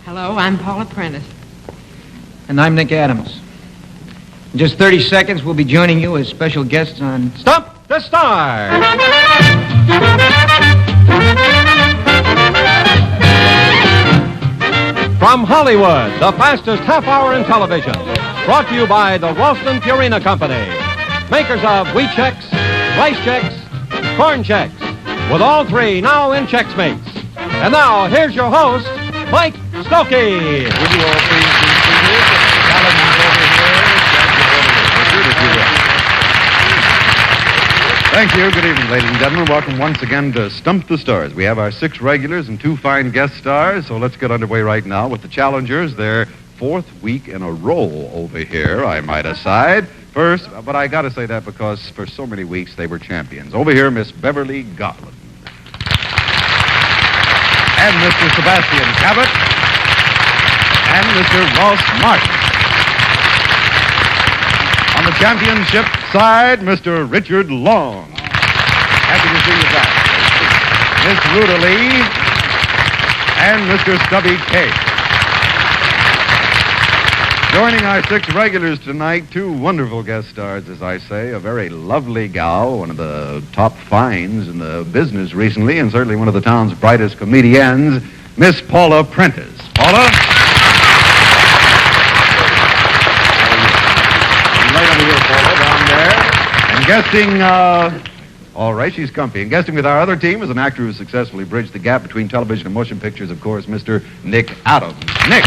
Hello, I'm Paula Prentice. And I'm Nick Adams. In just 30 seconds, we'll be joining you as special guests on Stump the Stars. From Hollywood, the fastest half hour in television. Brought to you by the Ralston Purina Company. Makers of Wheat Chex, Rice Chex, Corn Chex. With all three now in Chex Mates. And now, here's your host, Mike Stokey. Thank you. Good evening, ladies and gentlemen. Welcome once again to Stump the Stars. We have our 6 regulars and 2 fine guest stars, so let's get underway right now with the challengers. Their 4th week in a row over here, I might aside. First, but I got to say that because for so many weeks they were champions. Over here, Miss Beverly Garland. And Mr. Sebastian Cabot. And Mr. Ross Martin. On the championship side, Mr. Richard Long. Happy to see you back. Miss Ruta Lee and Mr. Stubby K. Joining our 6 regulars tonight, 2 wonderful guest stars, as I say. A very lovely gal, one of the top finds in the business recently, and certainly one of the town's brightest comedians, Miss Paula Prentice. Paula? Right over here, Paula, down there. And guesting, all right, she's comfy. And guesting with our other team is an actor who successfully bridged the gap between television and motion pictures, of course, Mr. Nick Adams. Nick.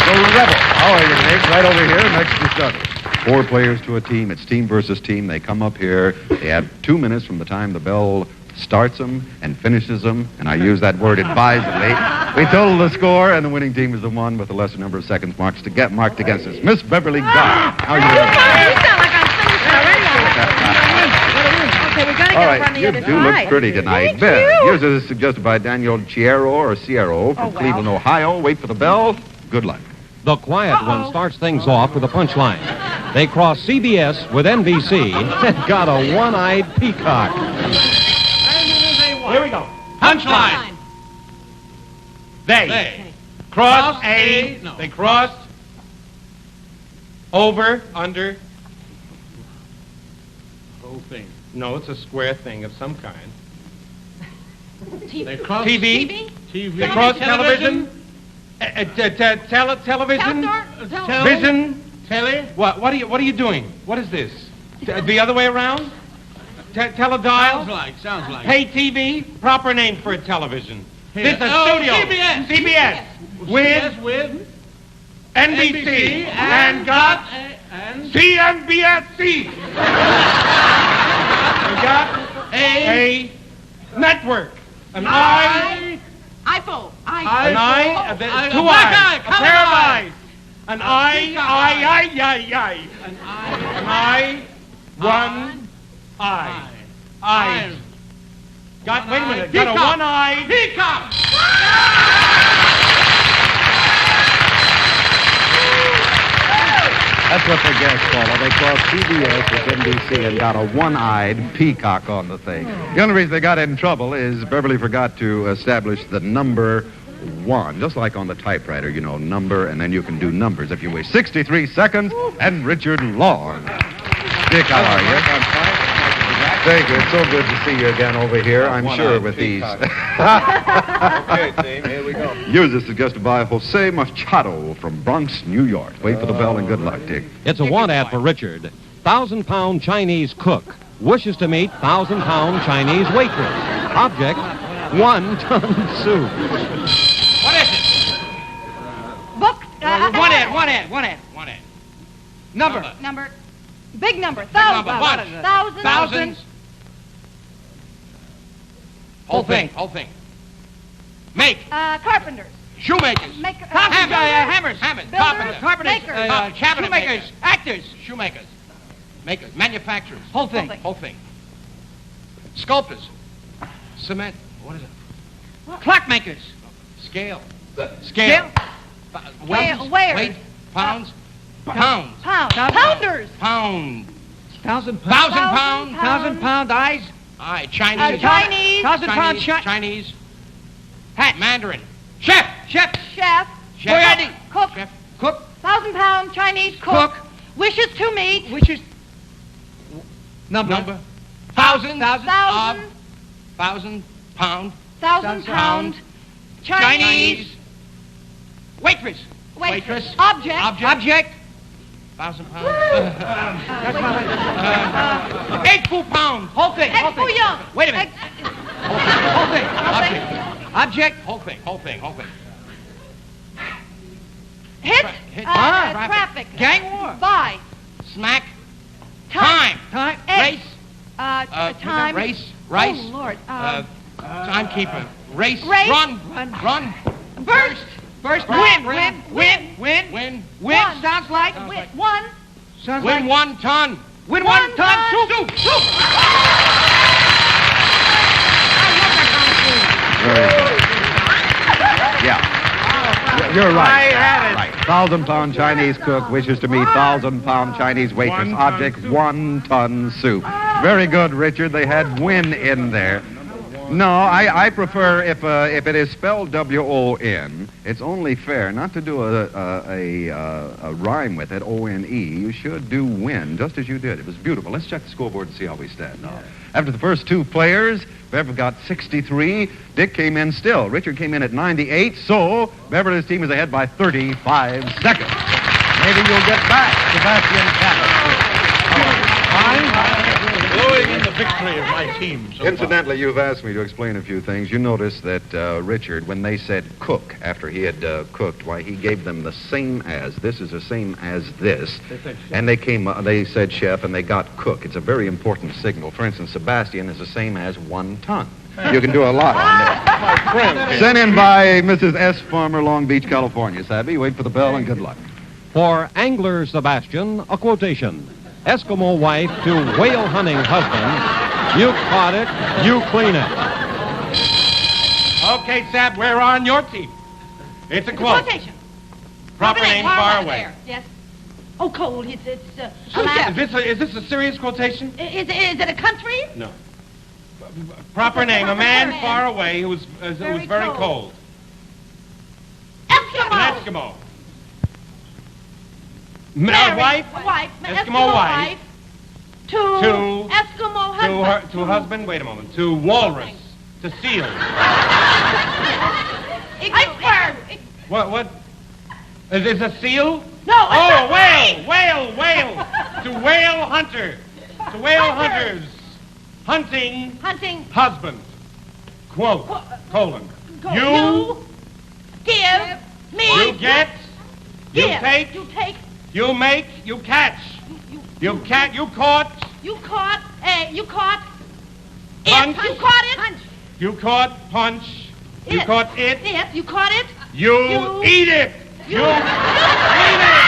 The Rebel. How are you, Nick? Right over here next to Stubby. 4 players to a team. It's team versus team. They come up here. They have 2 minutes from the time the bell starts them and finishes them, and I use that word advisedly. We total the score, and the winning team is the one with the lesser number of seconds marked against us. Miss Beverly Garland. How are you doing? You sound like I'm okay, we got to get All up on right, the you other do side. look pretty tonight. Thank you. Yours is suggested by Daniel Chiero or Ciero from Cleveland, Ohio. Wait for the bell. Good luck. The quiet one starts things off with a punchline. They cross CBS with NBC and got a one-eyed peacock. Here we go. Punchline. They crossed They crossed over, under. Whole thing. No, it's a square thing of some kind. They crossed TV. They crossed television. Television. Vision. Telly. What are you doing? What is this? The other way around? Teledial? Sounds like. Pay TV, proper name for a television. This is a studio. CBS. With NBC and got CNBSC. We got a network. An eye. iPhone. An eye. 2 eyes. A pair of eyes. An eye. An eye. 1 eye. Eyes. Wait a minute. Got a one-eyed peacock. That's what they guessed, Paula. They crossed CBS with NBC and got a one-eyed peacock on the thing. The only reason they got in trouble is Beverly forgot to establish the number 1. Just like on the typewriter, you know, number, and then you can do numbers if you wish. 63 seconds, and Richard Long. Dick, how are you? I'm fine. Very good. So good to see you again over here. I'm sure with these. Okay, team, here we go. Yours is suggested by Jose Machado from Bronx, New York. Wait for the bell and good luck, Dick. It's a want ad for Richard. 1,000-pound Chinese cook wishes to meet 1,000-pound Chinese waitress. Object, 1-ton soup. What is it? Book. One ad. Number. Big number. Thousands. Thousands. Whole thing. Make. Carpenters. Shoemakers. Hammers. Carpenters. Cabinet makers. Actors. Shoemakers. Makers. Manufacturers. Whole thing. Sculptors. Cement. What is it? Clockmakers. Scale. Weighers. Weight. Pounds. Pounders. Pound. 1,000 1,000 pound eyes. Chinese. Chinese. 1,000 pound Chinese. Hat. Mandarin. Chef. Chef. Chef. Cook. Chef. Cook. 1,000-pound Chinese cook. Wishes to meet. Wishes. Number. Thousand. Thousand. 1,000-pound. 1,000-pound Chinese. Waitress. Waitress. Object. 1,000 pounds. 8 full pounds. Whole thing. Egg foo young. Wait a minute. Whole thing. Object. Whole thing. Hit. Hit. Traffic. Gang war. Buy. Smack. Time. Race. Time. Race. Oh, Lord. Timekeeper. Race. Race. Run. Burst. First. Win. Win. Sounds like. One. Sounds Win like. 1 ton. Win 1 ton. Soup. Very good. Yeah. You're right. I had it. Right. 1,000-pound Chinese cook wishes to meet 1,000-pound Chinese waitress. 1 ton Object, soup. 1 ton soup. Very good, Richard. They had win in there. No, I prefer if it is spelled W-O-N, it's only fair not to do a rhyme with it, O-N-E. You should do win, just as you did. It was beautiful. Let's check the scoreboard and see how we stand now. After the first 2 players, Bev got 63. Dick came in still. Richard came in at 98. So Beverly's team is ahead by 35 seconds. Maybe you'll get back, Sebastian Cabot. Glowing in the victory of my team. So Incidentally, you've asked me to explain a few things. You notice that Richard, when they said cook after he had cooked, why he gave them the same as. This is the same as this. And they said chef, and they got cook. It's a very important signal. For instance, Sebastian is the same as 1 ton. You can do a lot on this. my friend. Sent in by Mrs. S. Farmer, Long Beach, California. Savvy, wait for the bell and good luck. For Angler Sebastian, a quotation. Eskimo wife to whale hunting husband. You caught it, you clean it. Okay, Sab, we're on your team. It's a quote. Quotation. Proper name, far away. There. Yes. Oh, cold. It's Is Alaska. this a serious quotation? Is it a country? No. Proper name, a man man. far away who was very cold. Eskimo. An Eskimo. Married Wife Eskimo wife. To Eskimo husband. to husband. Wait a moment. To walrus. To seal. Iceberg. What? Is this a seal? No. Oh, whale. To whale hunter. To whale hunters. Hunting. Husband. Quote. Colon. You give me. You get. You Give. take. You take. You make. You catch. You caught. You caught. You caught. Punch. It. You caught it. Punch. You caught punch. You It. caught it. It. You caught it. You eat it. You eat it.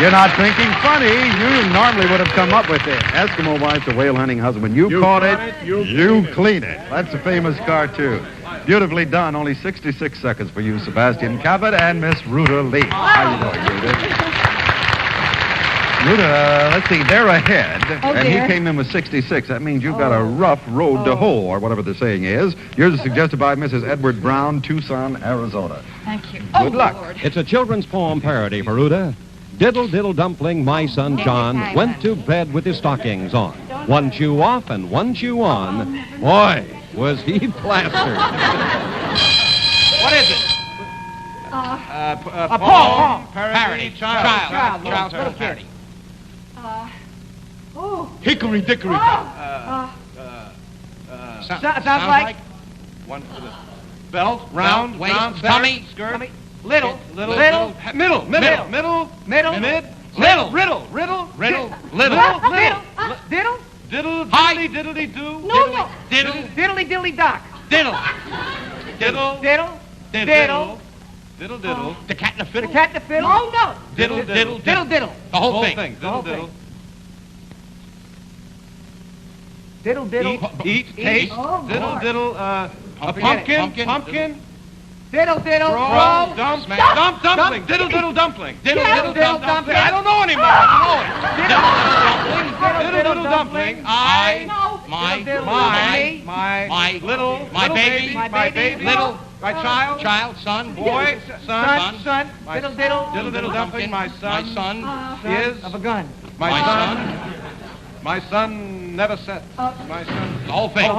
You're not thinking funny. You normally would have come up with it. Eskimo wife to whale hunting husband. You caught it, you clean it. That's a famous cartoon. Beautifully done. Only 66 seconds for you, Sebastian Cabot and Miss Ruta Lee. How you doing, Ruta? Ruta, let's see, they're ahead. And he came in with 66. That means you've got a rough road to hoe, or whatever the saying is. Yours is suggested by Mrs. Edward Brown, Tucson, Arizona. Thank you. Good luck. Lord. It's a children's poem parody for Ruda. Diddle diddle dumpling, my son John went to bed with his stockings on. One shoe off and one shoe on. Boy, was he plastered. What is it? A poem. Parody. Child. Little parody. Hickory dickory. Sounds like. One for the belt, round, waist, round, tummy, skirt, tummy, little, middle, riddle, little, little, riddle, riddle, little, diddle, diddle, Hi. diddly, do, No. diddle, diddly dilly dock, diddle, diddle, diddle, diddle, the cat and the the fiddle, cat and the fiddle, No. diddle, diddle, the whole thing, whole diddle, thing. diddle, Eat, taste, Oh, diddle, a pumpkin, diddle, roll, dump, dumpling, diddle, dumpling, diddle, I don't know anymore, diddle, dumpling, I My child, son, boy, son, my diddle diddle, diddle dumpling, my son is of a gun. My son never sets. My son, The whole thing.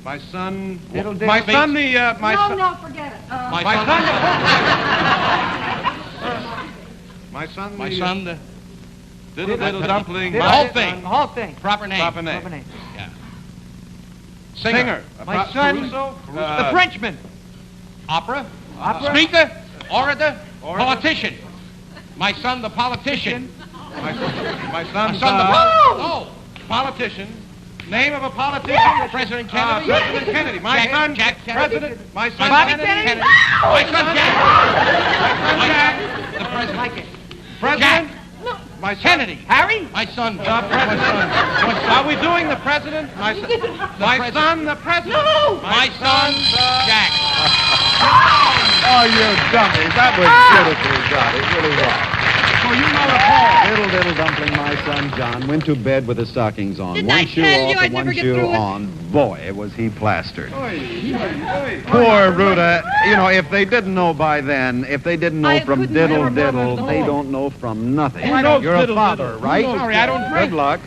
my son, Diddle diddle. my son, my son, No, forget it. my son, My son, the diddle dumpling, the my whole son, thing. The whole thing. proper name, Proper name. singer, My son, Caruso, the Frenchman. opera, Speaker. orator, Politician. my son, the politician, my son, Oh! politician. Name of a politician, President Kennedy. President Kennedy. My son, President. My son, Bobby Kennedy. Kennedy? My son, Jack. My son, Jack. The president. Like it. President. My son, Kennedy. Harry? My son, Are we doing the president? My son, the president. No! My son, Jack. Oh, you dummies. That was beautifully done. It really was. So you know the poem. Diddle, diddle, dumpling, my son John went to bed with his stockings on. Didn't one I shoe tell off you I'd and never one get shoe through it? on. Boy, was he plastered. Poor Ruta. You know, if they didn't know by then, if they didn't know I from couldn't diddle, remember diddle, the they whole. don't know from nothing. Who knows You're a diddle, father, diddle? right? Sorry, I don't drink. Good luck.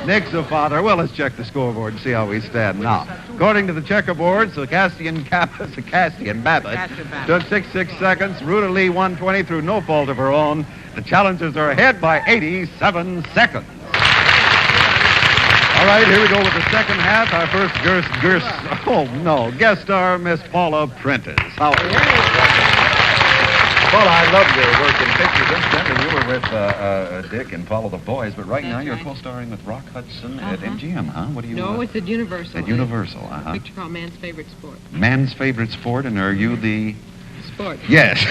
Nick's a father. Well, let's check the scoreboard and see how we stand now. According to the checkerboard, Circassian Babbitt took 6 seconds. Ruta Lee 120 through no fault of her own. The challengers are ahead by 87 seconds. All right, here we go with the second half. Our first guest star, Miss Paula Prentice. How are you? Well, I love your work in pictures. Incidentally, you were with Dick and Follow the Boys, but right now you're co-starring with Rock Hudson at MGM, huh? What do you... No, it's at Universal. At Universal, uh-huh. A picture called Man's Favorite Sport. Man's favorite sport, and are you the... Sport. Yes.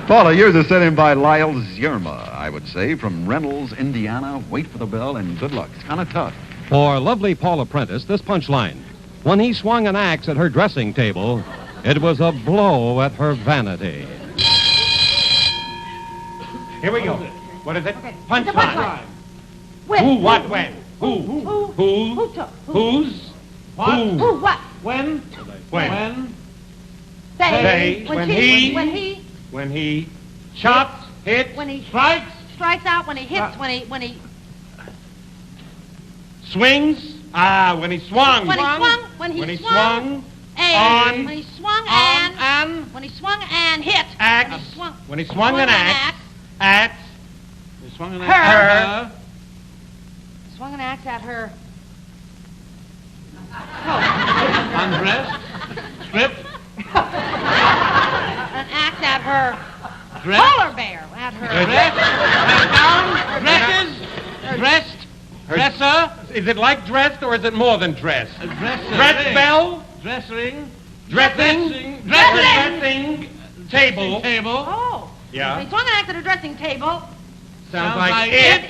Paula, yours is sent in by Lyle Zierma, I would say, from Reynolds, Indiana. Wait for the bell, and good luck. It's kind of tough. For lovely Paula Prentice, this punchline. When he swung an axe at her dressing table, it was a blow at her vanity. Here we go. What is it? Okay. Punchline. When? Who, what, when? Who? Who took? Whose? Who? What? When? When? They. When he shots, hits, When he strikes, strikes out, when he hits, when he swings. When he swung. when he swung, When he swung, swung, and on, when he swung on, and when he swung and hit, axe. When he swung an axe, at, he swung an Her. axe, swung an axe at her. undressed, stripped, An axe at her dressed, polar bear. At her. dressed, dresser. Is it like dressed or is it more than dressed? Dress bell, dressing, dressing, table. Oh. Yeah. He swung an axe at her dressing table. Sounds like It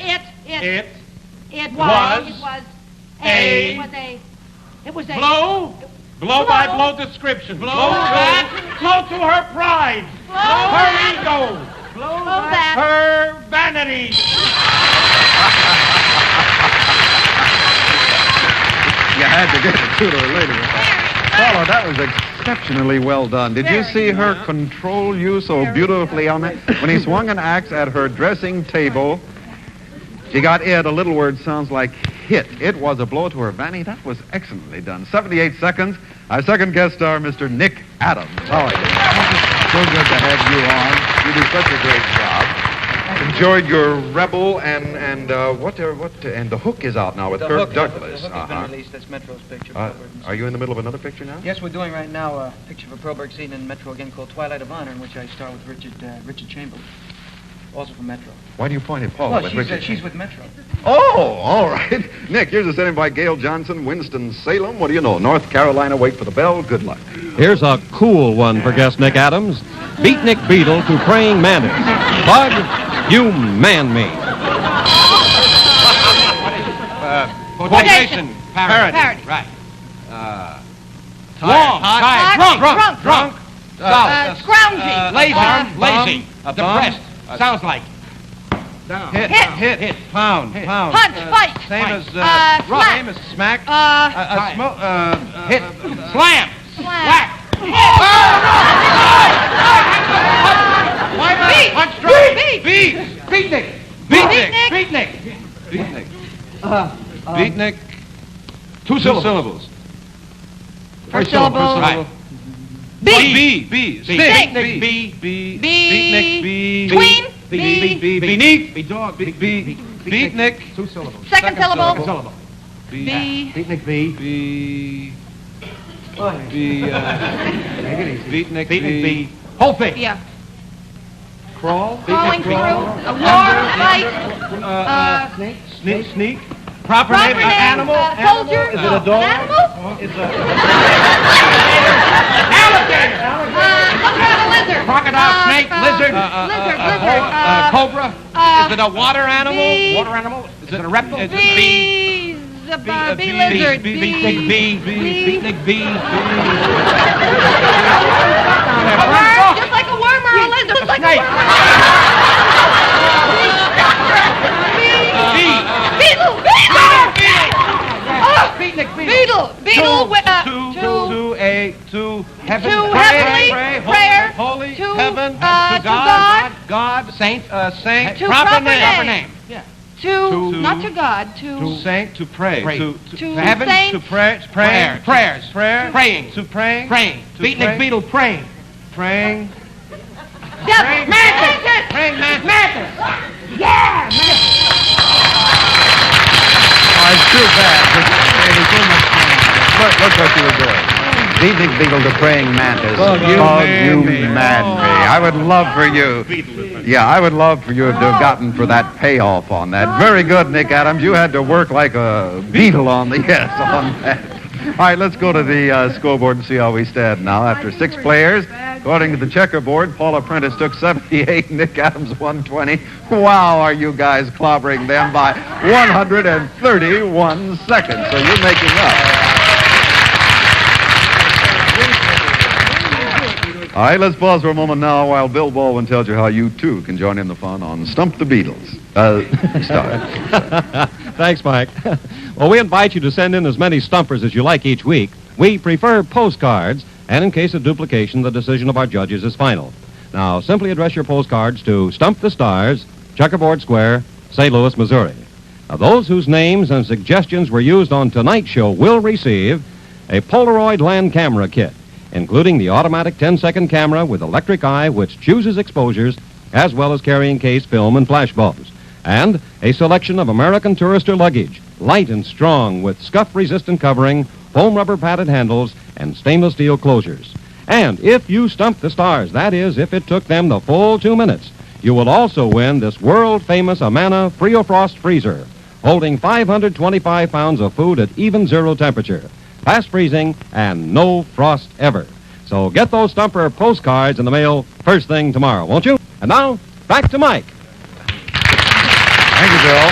was a blow by blow description. Blow to her pride, her ego, blow that her vanity. You had to get it sooner or later. Paula, that was exceptionally well done. Did you see her control you so beautifully on that? When he swung an axe at her dressing table, she got it. A little word sounds like hit. It was a blow to her vanity. That was excellently done. 78 seconds. Our second guest star, Mr. Nick Adams. How are you? So good to have you on. You do such a great job. Enjoyed your Rebel and the Hook is out now with Kirk Douglas. The Hook has been released. That's Metro's picture. Are you in the middle of another picture now? Yes, we're doing right now a picture for Proberg scene in Metro again called Twilight of Honor, in which I star with Richard Chamberlain, also from Metro. Why do you point at Paula with Richard? She's with Metro. Oh, all right. Nick, here's a setting by Gail Johnson, Winston-Salem. What do you know? North Carolina, wait for the bell. Good luck. Here's a cool one for guest Nick Adams. Beatnik Beetle to Praying Mantis. Bug, you man me. Quotation. Parody. Right. Drunk. Scroungy. Lazy. Depressed. Sounds like. Down. Hit. Pound. Punch, fight. Same as Slap. same as smack. Hit. Slam. Slap. Beat. Punch, strike. Beat. Beatnik. Beatnik. Two syllables. First syllable. Right. Beat. B. Stink. Beatnik. B. Tween. Beneath. Dog. Beatnik. Two syllables. Second syllable. Syllable. B. Beatnik B. Beatnik. Beatnik B. Whole thing. Yeah. Crawl. Crawling through. A war. Fight. Sneak. Proper Proper name. name. Animal. Soldier. Is it a dog? An animal? It's a Alligator. Some kind of lizard. Crocodile, snake, lizard. Lizard. Cobra. Is it a water animal? bee. Water animal? Is it a reptile? It's a Bee lizard. Beatnik B. A worm, just like a worm or a lizard. Just like a worm. Beetle. Beetle. To heaven. To heavenly. Prayer. Holy. To, Heaven. to God. God. Saint. Saint. To proper name. Yeah. To, not to God. To saint. To pray. To heaven. To pray. Prayers. Prayer. Praying. To praying. Praying. To Beatnik pray. Beetle praying. Praying. Devil. Mantis. Praying mantis. Mantis. Yeah. Oh, it's too bad. Look what you were doing. Beatnik Beetle to praying mantis. Oh, you mad me. I would love for you. Yeah, I would love for you to have gotten for that payoff on that. Very good, Nick Adams. You had to work like a beetle on the yes on that. All right, let's go to the scoreboard and see how we stand now. After 6 players, according to the checkerboard, Paul Prentice took 78, Nick Adams 120. Wow, are you guys clobbering them by 131 seconds. So you're making up. All right, let's pause for a moment now while Bill Baldwin tells you how you, too, can join in the fun on Stump the Beatles. Start. Thanks, Mike. Well, we invite you to send in as many stumpers as you like each week. We prefer postcards, and in case of duplication, the decision of our judges is final. Now, simply address your postcards to Stump the Stars, Checkerboard Square, St. Louis, Missouri. Now, those whose names and suggestions were used on tonight's show will receive a Polaroid land camera kit, including the automatic 10-second camera with electric eye which chooses exposures, as well as carrying case, film, and flash bulbs, and a selection of American Tourister luggage, light and strong with scuff-resistant covering, foam rubber padded handles, and stainless steel closures. And if you stump the stars, that is, if it took them the full 2 minutes, you will also win this world-famous Amana Frio-Frost freezer, holding 525 pounds of food at even zero temperature, fast freezing, and no frost ever. So get those stumper postcards in the mail first thing tomorrow, won't you? And now, back to Mike. Thank you, Bill.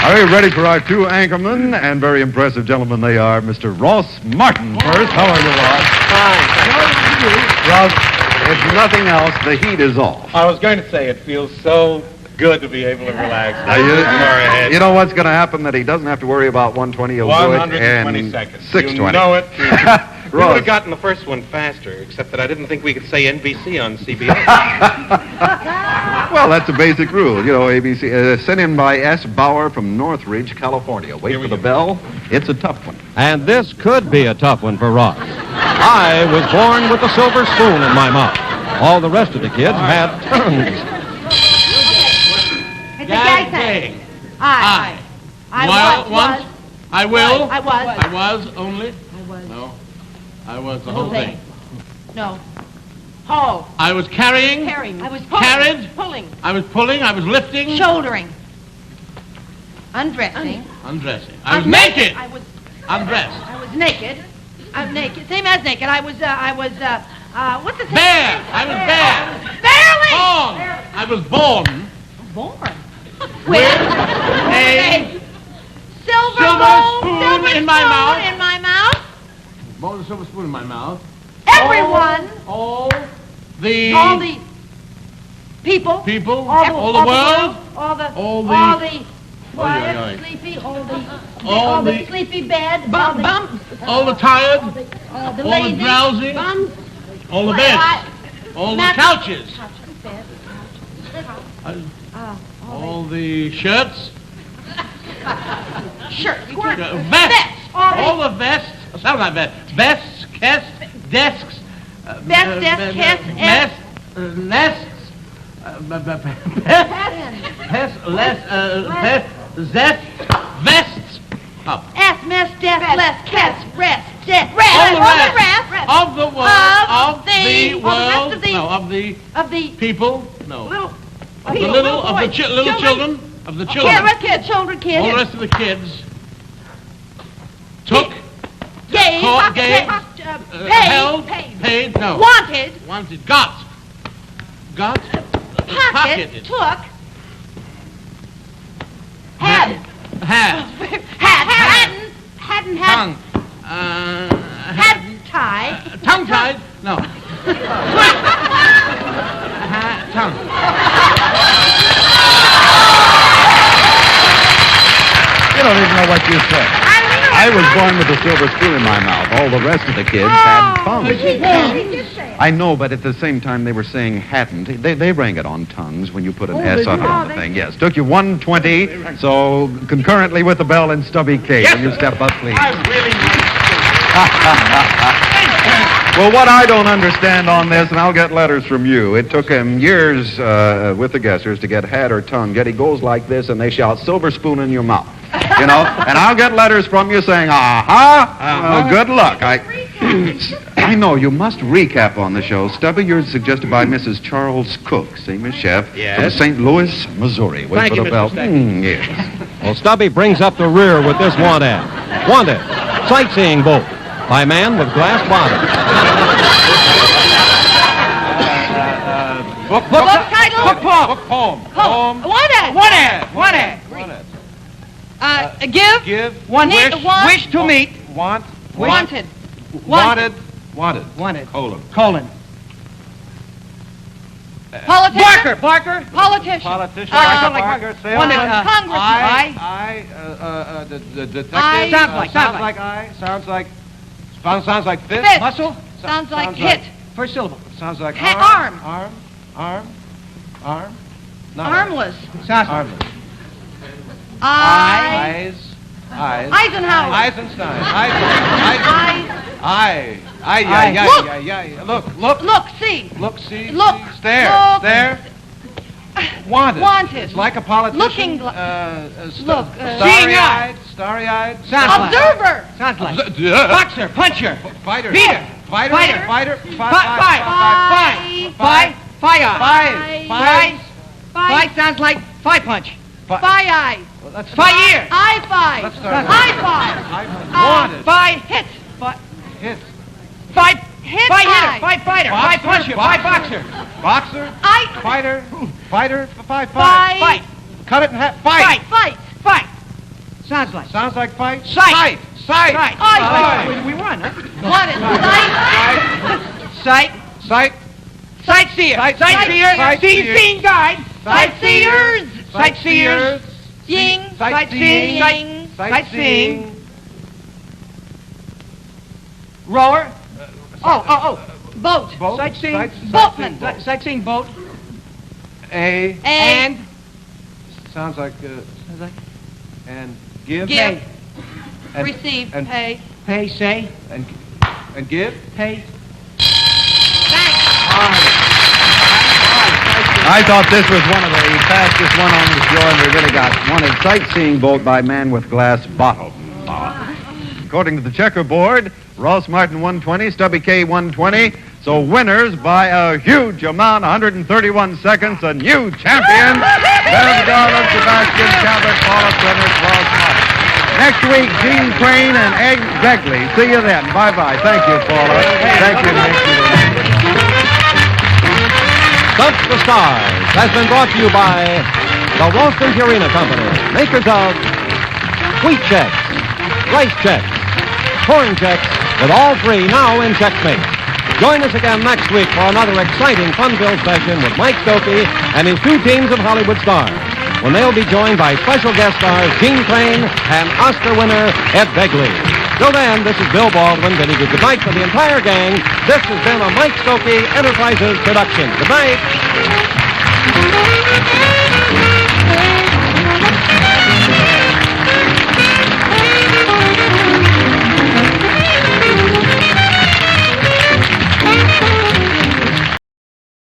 Are we ready for our 2 anchormen? And very impressive gentlemen they are. Mr. Ross Martin first. How are you, Ross? Fine. Ross, if nothing else, the heat is off. I was going to say, it feels so good to be able to relax. Now, you know what's going to happen? That he doesn't have to worry about 120. He'll do it 120 in seconds. 620. You know it. We would Ross. have gotten the first one faster, except that I didn't think we could say NBC on CBS. Well, that's a basic rule. You know, ABC. Sent in by S. Bauer from Northridge, California. Wait for the bell. It's a tough one. And this could be a tough one for Ross. I was born with a silver spoon in my mouth. All the rest of the kids had tongues. It's a gay thing. I was. I will. I was. I was only. I was. No. I was the whole thing. No. Haul. I was carrying. Carrying. I was pulling. Carried. Pulling. I was pulling. I was lifting. Shouldering. Undressing. Undressing. I was naked. I was Undressed. I was naked. I'm naked. Same as naked. what's the thing? Bare. I was bare. Barely. Born. I was born. Born. With A silver spoon in my mouth. In my mouth. Born with a silver spoon in my mouth. Everyone. All the People. People. All the world. All the Oy, oy. sleepy. All the the- sleepy bed. Bums. All the tired. All the All lazy. the drowsy. Bums. All the beds. All the Mat- couches. All All the shirts. Shirts. Vests. All the vests. Sounds like vests. Vests, desks. Vests, desks, nests. Vests. S, mess, death, less, cast, rest, death, All the rest, rest of the world, Of the- world, all the rest of the- no, of the of the people, no, little, of the little, of the little children, of the children, kids, children, kids. all the rest of the kids took, Gave, Caught, gave, held, paid, paid, no, wanted, got, pocket, took, had, hadn't, tongue, hadn't tie, tongue tied, no, tongue. You don't even know what you said. I was born with a silver spoon in my mouth. All the rest of the kids had tongues. I know, but at the same time they were saying hadn't. They rang it on tongues when you put an S on the thing. Yes, took you 120, so concurrently with the bell and Stubby K. When you step up, please. Well, what I don't understand on this, and I'll get letters from you, it took him years with the guessers to get hat or tongue. Yet he goes like this, and they shout, silver spoon in your mouth. You know, and I'll get letters from you saying, aha, good luck. I know, you must recap on the show. Stubby, yours suggested by Mrs. Charles Cook, same as chef, from St. Louis, Missouri. Wait Thank for you, the Mr. bell. Stackey. Yes. Well, Stubby brings up the rear with this want ad. Wanted, sightseeing boat by man with glass bottom. Book title, Book poem. One ad. Give, One wish to meet. wanted, Colon. politician, Barker. politician, Politician. congressman, The detective. I- Sounds like fist. Fist. Muscle. sounds like hit, First syllable. Sounds like arm. Not armless, Armless. eyes, Eisenhower, Eisenstein. look, see, Look, see. Look, Stare. Wanted. It's like a politician. Looking look, Starry-eyed. observer, Sounds like. Boxer. Puncher. Fighter. Beater. Fighter. five, sounds like five punch. eye, Fire. eye five, Let's start. high five, Wanted. five hit, Hit. five hit, eye, Fighter. Five puncher. Five boxer. Boxer. I Fighter. Five. Fight. Cut it in half. fight, Sounds like fight. Sight. Sight. We won, huh? sight, Sightseer. seeing guide, sightseers, Sightseeing. Rower. boat, Sightseeing. boatman, Sightseeing boat. And. Sounds like. And give. give, And- receive, and- pay, Pay. Say. And give. Pay. I thought this was one of the fastest one on the show, and we really got wanted sightseeing boat by man with glass bottle. According to the checkerboard, Ross Martin 120, Stubby K 120. So winners by a huge amount, 131 seconds, a new champion. Bev Garland, Sebastian Cabot, Paula Prentice, Ross Martin. Next week, Gene Crane and Egg Begley. See you then. Bye-bye. Thank you, Paula. Thank you, Nick. Stump the Stars has been brought to you by the Ralston Purina Company, makers of wheat checks, rice checks, corn checks, with all three now in checkmate. Join us again next week for another exciting, fun-filled session with Mike Stokey and his two teams of Hollywood stars, when they'll be joined by special guest stars Gene Crane and Oscar winner Ed Begley. Till then, this is Bill Baldwin bidding you good night for the entire gang. This has been a Mike Stokey Enterprises production. Good night.